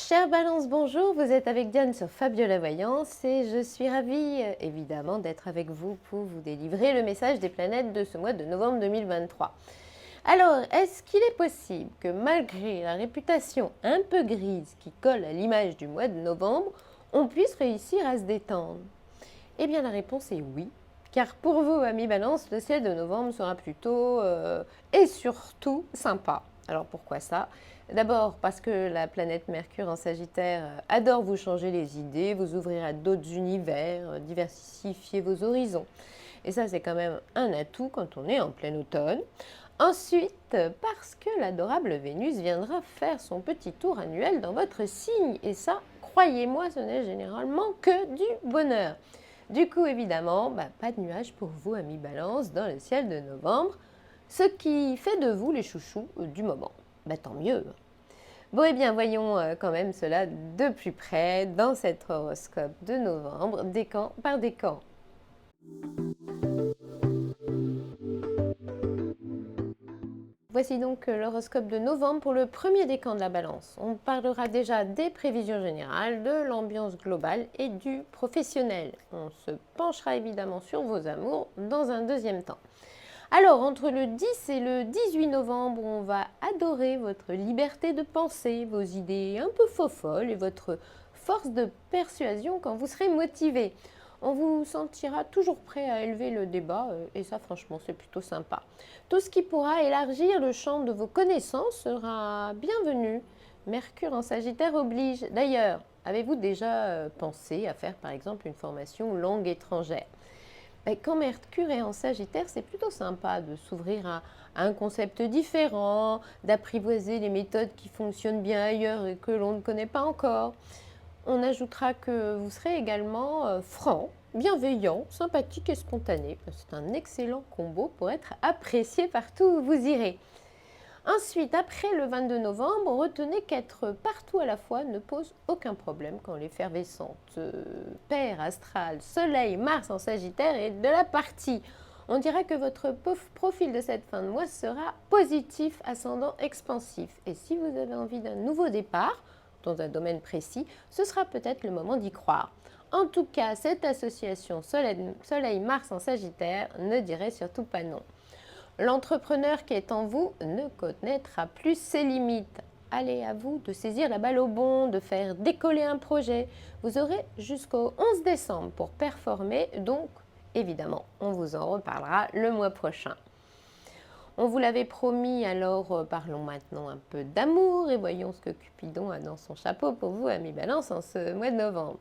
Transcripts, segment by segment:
Chère Balance, bonjour, vous êtes avec Diane sur Fabiola Voyance et je suis ravie évidemment d'être avec vous pour vous délivrer le message des planètes de ce mois de novembre 2023. Alors, est-ce qu'il est possible que malgré la réputation un peu grise qui colle à l'image du mois de novembre, on puisse réussir à se détendre? Eh bien la réponse est oui, car pour vous, amis Balance, le ciel de novembre sera plutôt et surtout sympa. Alors pourquoi ça? D'abord parce que la planète Mercure en Sagittaire adore vous changer les idées, vous ouvrir à d'autres univers, diversifier vos horizons. Et ça, c'est quand même un atout quand on est en plein automne. Ensuite, parce que l'adorable Vénus viendra faire son petit tour annuel dans votre signe. Et ça, croyez-moi, ce n'est généralement que du bonheur. Du coup, évidemment, pas de nuages pour vous, amis Balance, dans le ciel de novembre, ce qui fait de vous les chouchous du moment. Tant mieux. Bon, eh bien, voyons quand même cela de plus près dans cet horoscope de novembre, décan par décan. Voici donc l'horoscope de novembre pour le premier décan de la Balance. On parlera déjà des prévisions générales, de l'ambiance globale et du professionnel. On se penchera évidemment sur vos amours dans un deuxième temps. Alors, entre le 10 et le 18 novembre, on va adorer votre liberté de penser, vos idées un peu faux-folles et votre force de persuasion quand vous serez motivé. On vous sentira toujours prêt à élever le débat et ça, franchement, c'est plutôt sympa. Tout ce qui pourra élargir le champ de vos connaissances sera bienvenu. Mercure en Sagittaire oblige. D'ailleurs, avez-vous déjà pensé à faire par exemple une formation langue étrangère? Quand Mercure est en Sagittaire, c'est plutôt sympa de s'ouvrir à un concept différent, d'apprivoiser les méthodes qui fonctionnent bien ailleurs et que l'on ne connaît pas encore. On ajoutera que vous serez également franc, bienveillant, sympathique et spontané. C'est un excellent combo pour être apprécié partout où vous irez. Ensuite, après le 22 novembre, retenez qu'être partout à la fois ne pose aucun problème quand l'effervescente paire astrale, Soleil, Mars en Sagittaire est de la partie. On dira que votre profil de cette fin de mois sera positif, ascendant expansif. Et si vous avez envie d'un nouveau départ, dans un domaine précis, ce sera peut-être le moment d'y croire. En tout cas, cette association Soleil-Mars en Sagittaire ne dirait surtout pas non. L'entrepreneur qui est en vous ne connaîtra plus ses limites. Allez, à vous de saisir la balle au bond, de faire décoller un projet. Vous aurez jusqu'au 11 décembre pour performer, donc évidemment, on vous en reparlera le mois prochain. On vous l'avait promis, alors parlons maintenant un peu d'amour et voyons ce que Cupidon a dans son chapeau pour vous, amis Balance, en ce mois de novembre.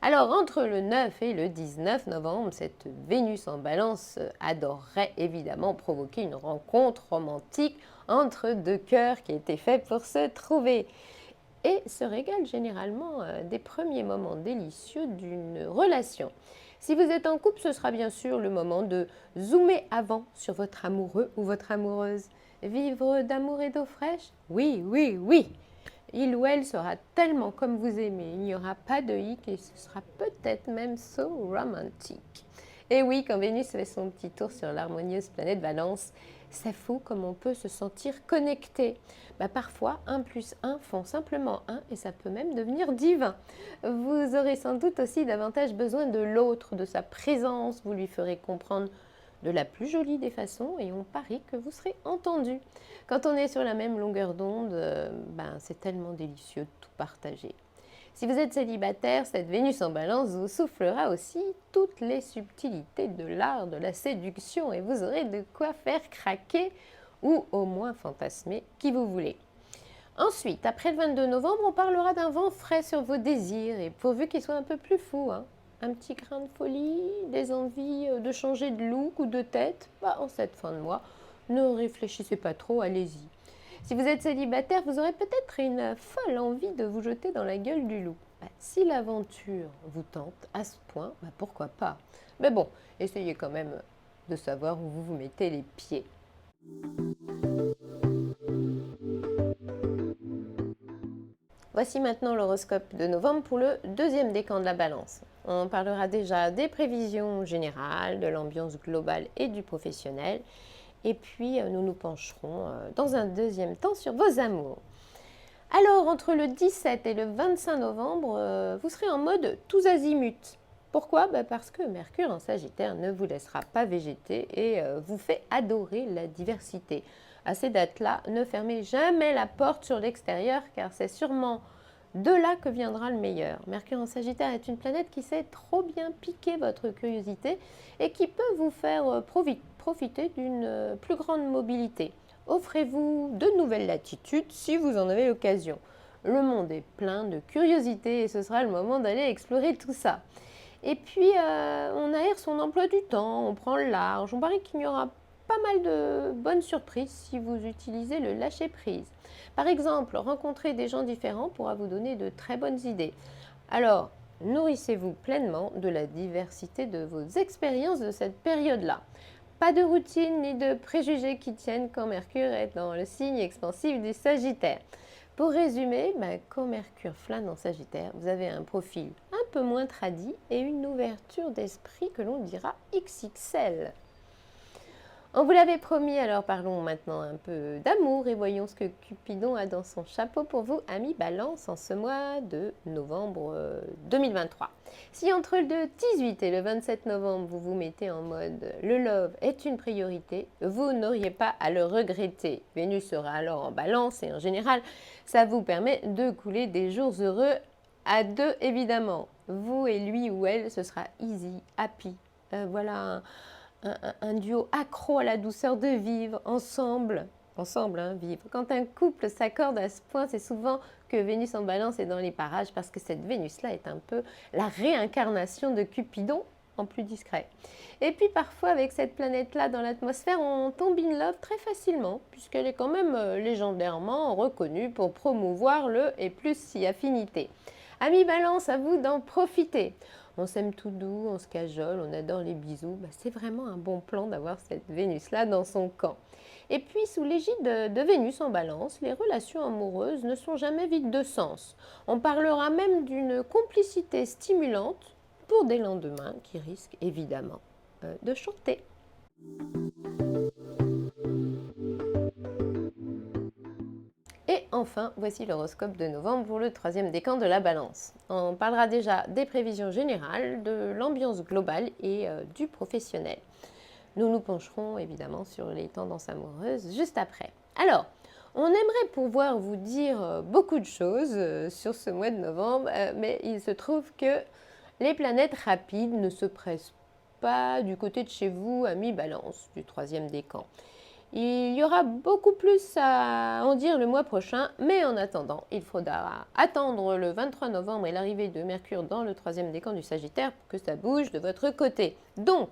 Alors, entre le 9 et le 19 novembre, cette Vénus en Balance adorerait évidemment provoquer une rencontre romantique entre deux cœurs qui étaient faits pour se trouver et se régale généralement des premiers moments délicieux d'une relation. Si vous êtes en couple, ce sera bien sûr le moment de zoomer avant sur votre amoureux ou votre amoureuse. Vivre d'amour et d'eau fraîche? Oui, oui, oui! Il ou elle sera tellement comme vous aimez, il n'y aura pas de hic et ce sera peut-être même so romantique. Et oui, quand Vénus fait son petit tour sur l'harmonieuse planète Balance, c'est fou comme on peut se sentir connecté. Parfois, 1 plus 1 font simplement 1 et ça peut même devenir divin. Vous aurez sans doute aussi davantage besoin de l'autre, de sa présence, vous lui ferez comprendre de la plus jolie des façons et on parie que vous serez entendu. Quand on est sur la même longueur d'onde, c'est tellement délicieux de tout partager. Si vous êtes célibataire, cette Vénus en Balance vous soufflera aussi toutes les subtilités de l'art de la séduction et vous aurez de quoi faire craquer ou au moins fantasmer qui vous voulez. Ensuite, après le 22 novembre, on parlera d'un vent frais sur vos désirs et pourvu qu'il soit un peu plus fou. Un petit grain de folie, des envies de changer de look ou de tête, en cette fin de mois, ne réfléchissez pas trop, allez-y. Si vous êtes célibataire, vous aurez peut-être une folle envie de vous jeter dans la gueule du loup. Si l'aventure vous tente à ce point, pourquoi pas? Mais bon, essayez quand même de savoir où vous vous mettez les pieds. Voici maintenant l'horoscope de novembre pour le deuxième décan de la Balance. On parlera déjà des prévisions générales, de l'ambiance globale et du professionnel. Et puis, nous nous pencherons dans un deuxième temps sur vos amours. Alors, entre le 17 et le 25 novembre, vous serez en mode tous azimuts. Pourquoi? Parce que Mercure en Sagittaire ne vous laissera pas végéter et vous fait adorer la diversité. À ces dates-là, ne fermez jamais la porte sur l'extérieur car c'est sûrement de là que viendra le meilleur. Mercure en Sagittaire est une planète qui sait trop bien piquer votre curiosité et qui peut vous faire profiter d'une plus grande mobilité. Offrez-vous de nouvelles latitudes si vous en avez l'occasion. Le monde est plein de curiosité et ce sera le moment d'aller explorer tout ça. Et puis, on aère son emploi du temps, on prend le large. On parie qu'il y aura pas mal de bonnes surprises si vous utilisez le lâcher-prise. Par exemple, rencontrer des gens différents pourra vous donner de très bonnes idées. Alors, nourrissez-vous pleinement de la diversité de vos expériences de cette période-là. Pas de routine ni de préjugés qui tiennent quand Mercure est dans le signe expansif du Sagittaire. Pour résumer, quand Mercure flâne en Sagittaire, vous avez un profil un peu moins tradit et une ouverture d'esprit que l'on dira XXL. On vous l'avait promis, alors parlons maintenant un peu d'amour et voyons ce que Cupidon a dans son chapeau pour vous, amis Balance, en ce mois de novembre 2023. Si entre le 18 et le 27 novembre, vous vous mettez en mode « le love est une priorité », vous n'auriez pas à le regretter. Vénus sera alors en Balance et en général, ça vous permet de couler des jours heureux à deux, évidemment. Vous et lui ou elle, ce sera easy, happy. Voilà un duo accro à la douceur de vivre ensemble, vivre. Quand un couple s'accorde à ce point, c'est souvent que Vénus en Balance est dans les parages parce que cette Vénus-là est un peu la réincarnation de Cupidon en plus discret. Et puis parfois avec cette planète-là dans l'atmosphère, on tombe in love très facilement puisqu'elle est quand même légendairement reconnue pour promouvoir le et plus si affinité. Amis Balance, à vous d'en profiter. On s'aime tout doux, on se cajole, on adore les bisous. C'est vraiment un bon plan d'avoir cette Vénus-là dans son camp. Et puis, sous l'égide de Vénus en Balance, les relations amoureuses ne sont jamais vides de sens. On parlera même d'une complicité stimulante pour des lendemains qui risquent évidemment de chanter. Et enfin, voici l'horoscope de novembre pour le troisième décan de la Balance. On parlera déjà des prévisions générales, de l'ambiance globale et du professionnel. Nous nous pencherons évidemment sur les tendances amoureuses juste après. Alors, on aimerait pouvoir vous dire beaucoup de choses sur ce mois de novembre, mais il se trouve que les planètes rapides ne se pressent pas du côté de chez vous, amis Balance, du troisième décan. Il y aura beaucoup plus à en dire le mois prochain, mais en attendant, il faudra attendre le 23 novembre et l'arrivée de Mercure dans le troisième décan du Sagittaire pour que ça bouge de votre côté. Donc,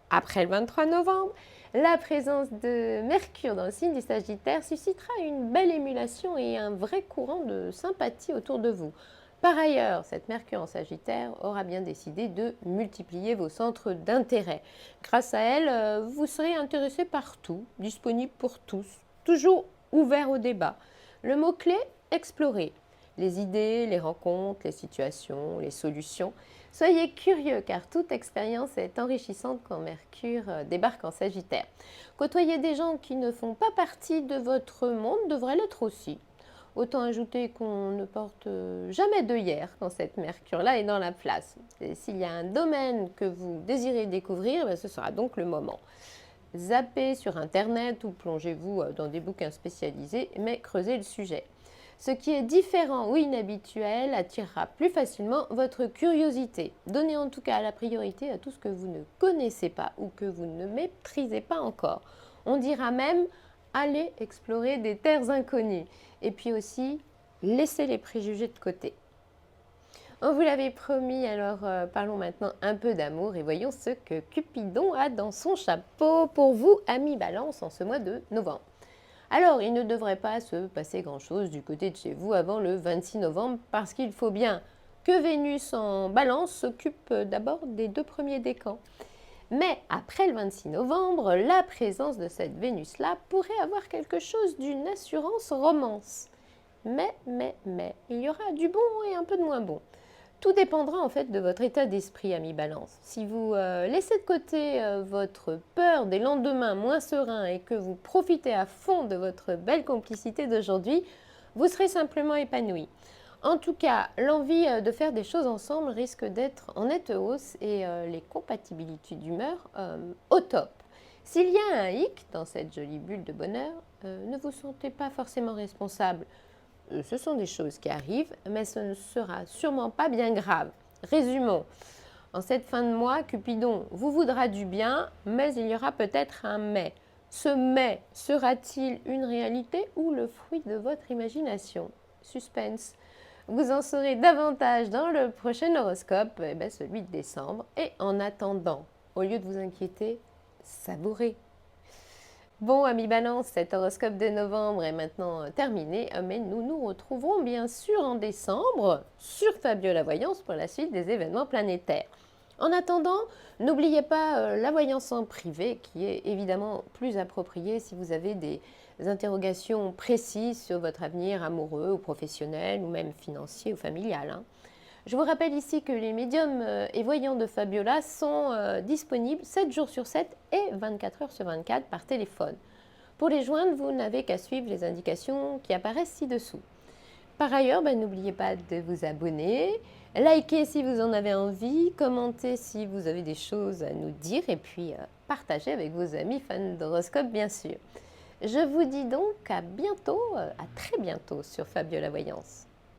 après le 23 novembre, la présence de Mercure dans le signe du Sagittaire suscitera une belle émulation et un vrai courant de sympathie autour de vous. Par ailleurs, cette Mercure en Sagittaire aura bien décidé de multiplier vos centres d'intérêt. Grâce à elle, vous serez intéressé par tout, disponible pour tous, toujours ouvert au débat. Le mot-clé, explorer. Les idées, les rencontres, les situations, les solutions. Soyez curieux car toute expérience est enrichissante quand Mercure débarque en Sagittaire. Côtoyer des gens qui ne font pas partie de votre monde devrait l'être aussi. Autant ajouter qu'on ne porte jamais d'œillères quand cette Mercure-là est dans la place. Et s'il y a un domaine que vous désirez découvrir, ce sera donc le moment. Zappez sur Internet ou plongez-vous dans des bouquins spécialisés, mais creusez le sujet. Ce qui est différent ou inhabituel attirera plus facilement votre curiosité. Donnez en tout cas la priorité à tout ce que vous ne connaissez pas ou que vous ne maîtrisez pas encore. On dira même allez explorer des terres inconnues. Et puis aussi, laissez les préjugés de côté. On vous l'avait promis, alors parlons maintenant un peu d'amour et voyons ce que Cupidon a dans son chapeau pour vous, amis Balance, en ce mois de novembre. Alors, il ne devrait pas se passer grand-chose du côté de chez vous avant le 26 novembre parce qu'il faut bien que Vénus en Balance s'occupe d'abord des 2 premiers décans. Mais après le 26 novembre, la présence de cette Vénus-là pourrait avoir quelque chose d'une assurance romance. Mais, il y aura du bon et un peu de moins bon. Tout dépendra en fait de votre état d'esprit, ami Balance. Si vous laissez de côté votre peur des lendemains moins sereins et que vous profitez à fond de votre belle complicité d'aujourd'hui, vous serez simplement épanoui. En tout cas, l'envie de faire des choses ensemble risque d'être en nette hausse et les compatibilités d'humeur au top. S'il y a un hic dans cette jolie bulle de bonheur, ne vous sentez pas forcément responsable. Ce sont des choses qui arrivent, mais ce ne sera sûrement pas bien grave. Résumons. En cette fin de mois, Cupidon vous voudra du bien, mais il y aura peut-être un mais. Ce mais sera-t-il une réalité ou le fruit de votre imagination? Suspense. Vous en saurez davantage dans le prochain horoscope, celui de décembre. Et en attendant, au lieu de vous inquiéter, savourez. Bon, amis Balance, cet horoscope de novembre est maintenant terminé, mais nous nous retrouverons bien sûr en décembre sur Fabio la Voyance pour la suite des événements planétaires. En attendant, n'oubliez pas la voyance en privé qui est évidemment plus appropriée si vous avez des interrogations précises sur votre avenir amoureux ou professionnel ou même financier ou familial, hein. Je vous rappelle ici que les médiums et voyants de Fabiola sont disponibles 7 jours sur 7 et 24 heures sur 24 par téléphone. Pour les joindre, vous n'avez qu'à suivre les indications qui apparaissent ci-dessous. Par ailleurs, n'oubliez pas de vous abonner, likez si vous en avez envie, commentez si vous avez des choses à nous dire et puis partagez avec vos amis fans d'horoscope bien sûr. Je vous dis donc à bientôt, à très bientôt sur Fabiola Voyance.